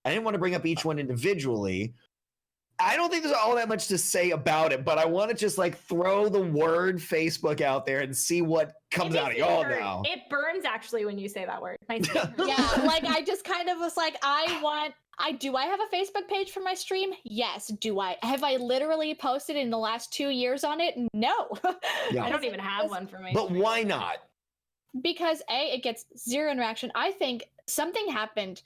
I didn't want to bring up each one individually. I don't think there's all that much to say about it, but I want to just like throw the word Facebook out there and see what comes out of y'all now. It burns actually when you say that word. Yeah, like I just kind of was like, I have a Facebook page for my stream? Yes. Have I literally posted in the last 2 years on it? No. Yeah. I don't even have one for my But stream. why not? Because it gets zero interaction. I think something happened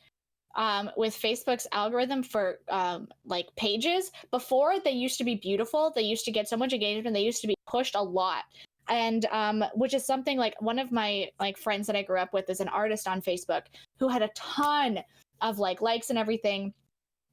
with Facebook's algorithm for like pages. Before, they used to be beautiful. They used to get so much engagement. They used to be pushed a lot. And which is something like one of my like friends that I grew up with is an artist on Facebook who had a ton of like likes and everything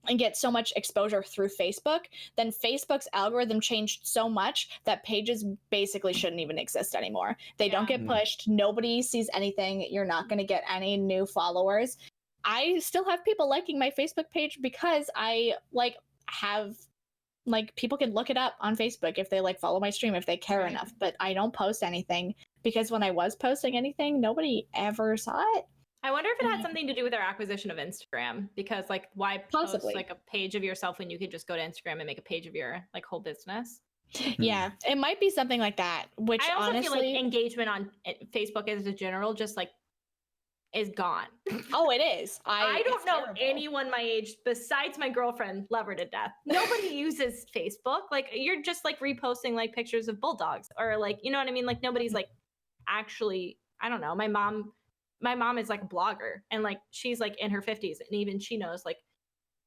and get so much exposure through Facebook. Then Facebook's algorithm changed so much that pages basically shouldn't even exist anymore. They don't get pushed. Nobody sees anything. You're not going to get any new followers. I still have people liking my Facebook page because I like have like people can look it up on Facebook if they like follow my stream if they care enough, but I don't post anything because when I was posting anything, nobody ever saw it. I wonder if it had something to do with their acquisition of Instagram, because like why post like a page of yourself when you could just go to Instagram and make a page of your like whole business? Yeah, it might be something like that, which I also honestly feel like engagement on Facebook as a general just like is gone. Oh, it is. I don't know anyone my age besides my girlfriend, love her to death. Nobody uses Facebook. Like you're just like reposting like pictures of bulldogs or like, you know what I mean? Like nobody's like actually, I don't know. My mom is like a blogger and like she's like in her 50s and even she knows like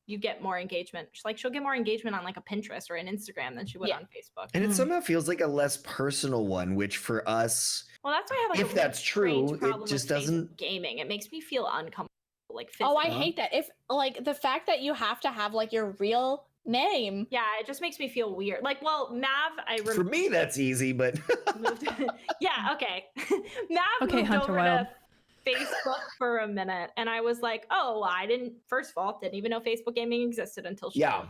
you get more engagement. She'll get more engagement on like a Pinterest or an Instagram than she would on Facebook. And it somehow feels like a less personal one, which for us, well, that's why I have like if that's true, it just doesn't gaming. It makes me feel uncomfortable. Like oh, I hate that. If like the fact that you have to have like your real name. Yeah, it just makes me feel weird. Like, well, Mav, for me that's easy, but yeah, okay. Mav moved Hunter over Wild. to Facebook for a minute, and I was like, oh, I didn't. First of all, didn't even know Facebook gaming existed until she moved.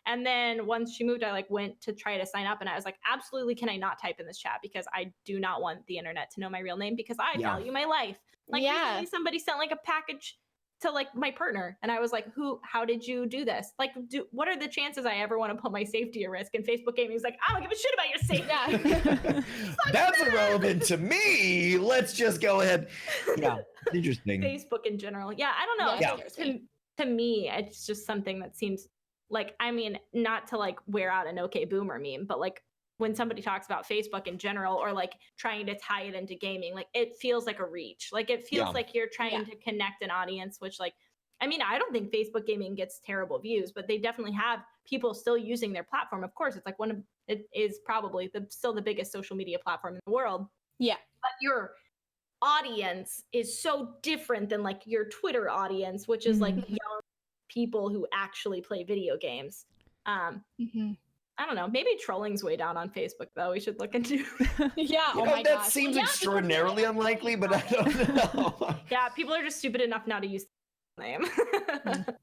And then once she moved, I like went to try to sign up and I was like, absolutely, can I not type in this chat? Because I do not want the internet to know my real name because I value my life. Like recently somebody sent like a package to like my partner and I was like, how did you do this? Like, what are the chances I ever want to put my safety at risk? And Facebook gaming is like, I don't give a shit about your safety. That's irrelevant to me. Let's just go ahead. Yeah, interesting. Facebook in general. Yeah, I don't know. Yeah. To me, it's just something that seems like, I mean, not to like wear out an okay boomer meme, but like when somebody talks about Facebook in general or like trying to tie it into gaming, like it feels like a reach. Like it feels like you're trying to connect an audience, which like, I mean, I don't think Facebook gaming gets terrible views, but they definitely have people still using their platform. Of course, it's like it is probably still the biggest social media platform in the world. Yeah. But your audience is so different than like your Twitter audience, which is like young people who actually play video games. I don't know. Maybe trolling's way down on Facebook, though. We should look into. Yeah. Oh my that seems extraordinarily unlikely, but I don't know. Yeah, people are just stupid enough now to use the name.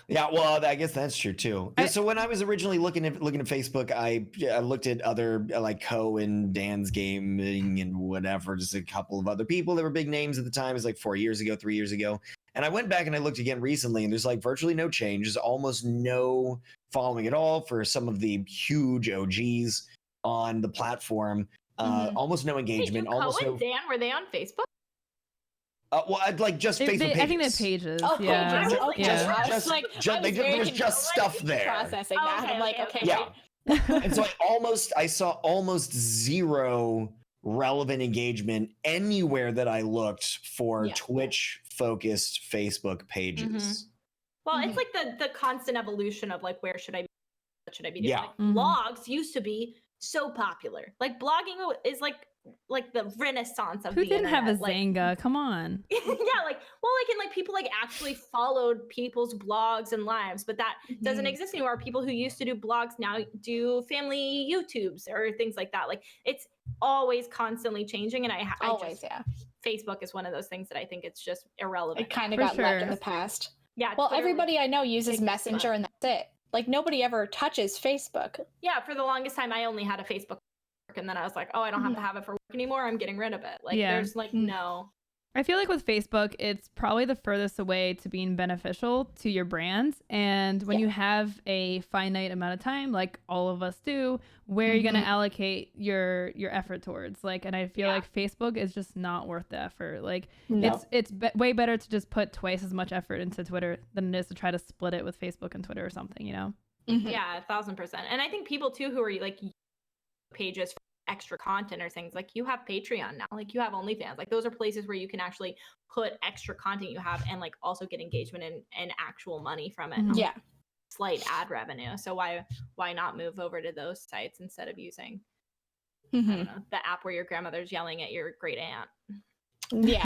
Yeah, well, I guess that's true too. So when I was originally looking at Facebook, I looked at other like Co and Dan's Gaming and whatever, just a couple of other people that were big names at the time. It was like 4 years ago, 3 years ago. And I went back and I looked again recently, and there's like virtually no change. There's almost no following at all for some of the huge OGs on the platform. Almost no engagement. Wait, almost Co and Dan, were they on Facebook? Well, I'd like just Facebook pages. I think they're pages. Oh, yeah. pages. Okay. There was just stuff there. Processing that. Okay, I'm like, okay. Yeah. And so I saw almost zero relevant engagement anywhere that I looked for Twitch-focused Facebook pages. Well, it's like the constant evolution of like, where should I be? What should I be doing? Yeah. Like, blogs used to be so popular. Like blogging is like the renaissance of Who the didn't internet. have a Zanga? Come on. Yeah, and people like actually followed people's blogs and lives, but that doesn't exist anymore. People who used to do blogs now do family YouTubes or things like that. Like it's always constantly changing, and Facebook is one of those things that I think it's just irrelevant. It kind of got left in the past. Yeah. Well, everybody I know uses Messenger, and that's it. Like nobody ever touches Facebook. Yeah, for the longest time, I only had a Facebook, and then I was like, oh, I don't have to have it for work anymore. I'm getting rid of it. Like, there's like no. I feel like with Facebook, it's probably the furthest away to being beneficial to your brand. And when you have a finite amount of time, like all of us do, where are you going to allocate your effort towards? Like, and I feel like Facebook is just not worth the effort. Like, it's way better to just put twice as much effort into Twitter than it is to try to split it with Facebook and Twitter or something, you know? Yeah, 1,000%. And I think people too who are like pages for extra content or things, like you have Patreon now, like you have OnlyFans, like those are places where you can actually put extra content you have and like also get engagement and actual money from it. Yeah. Slight ad revenue. So why not move over to those sites instead of using I don't know, the app where your grandmother's yelling at your great aunt? Yeah.